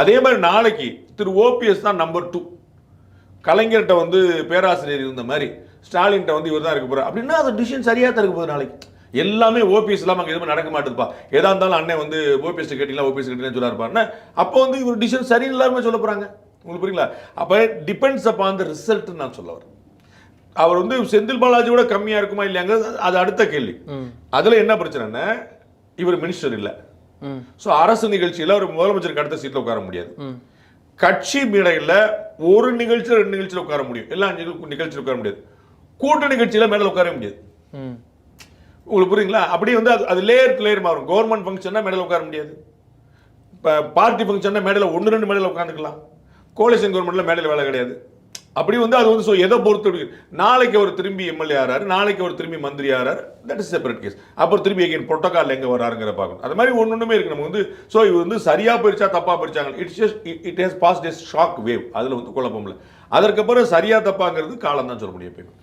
அதே மாதிரி நாளைக்கு திரு ஓபிஎஸ் தான் நம்பர் 2. கலைஞர்கிட்ட வந்து பேராசிரியர் இருந்த மாதிரி ஸ்டாலின்கிட்ட வந்து இவர் தான் இருக்க போறார் அப்படின்னா அது டிசிஷன் சரியா தான் இருக்க போகுது. நாளைக்கு எல்லாமே ஓபிஎஸ் இல்லாமல் அங்கே எதுவுமே நடக்க மாட்டேதுப்பா. எதா இருந்தாலும் அண்ணன் வந்து ஓபிஎஸ் கேட்டீங்களா ஓபிஎஸ் கேட்டீங்கன்னு சொல்ல இருப்பாருன்னா அப்போ வந்து இவர் டிசிஷன் சரியில்லாமல் சொல்ல போறாங்க. உங்களுக்கு புரியுங்களா? அப்போ டிபெண்ட்ஸ் அப்பான் த ரிசல்ட் நான் சொல்ல வரேன். அவர் வந்து செந்தில் பாலாஜியோட கம்மியா இருக்குமா இல்லையாங்க அது அடுத்த கேள்வி. அதுல என்ன பிரச்சனைன்னா இவர் மினிஸ்டர் இல்லை. ஸோ அரசு நிகழ்ச்சியில் ஒரு முதலமைச்சருக்கு அடுத்த சீட்டில் உட்கார முடியாது. கட்சி மேடையில் ஒரு நிகழ்ச்சியில் 2 நிகழ்ச்சியில் உட்கார முடியும், எல்லா நிகழ்ச்சியில் உட்கார முடியாது. கூட்ட நிகழ்ச்சியில் மேடையில் உட்கார முடியாது. உங்களுக்கு புரியுங்களா? அப்படி வந்து அது லேயர் மாறும். கவர்மெண்ட் ஃபங்க்ஷன்னா மேடையில் உட்கார முடியாது. இப்போ பார்ட்டி ஃபங்க்ஷன்னா மேடையில் 1-2 மேடையில் உட்காந்துக்கலாம். கோலிஷன் கவர்மெண்ட்ல மேடையில் வேலை கிடையாது. அப்படி வந்து அது வந்து எதை பொறுத்து நாளைக்கு அவர் திரும்பி எம்எல்ஏ ஆறாரு, நாளைக்கு அவர் திரும்பி மந்திரி ஆறாரு, தட் இஸ் செப்பரேட் கேஸ். அப்புறம் திரும்பி எகைன் புரோட்டோகால் எங்க வராருங்கிற பார்க்கணும். அது மாதிரி ஒன்னொன்றுமே இருக்கு. நம்ம வந்து இது வந்து சரியா போயிடுச்சா தப்பா போயிடுச்சாங்க it has passed a shock wave. அதுல வந்து குழப்பம் இல்லை. அதற்கப்புறம் சரியா தப்பாங்கிறது காலம் தான் சொல்ல முடியும்.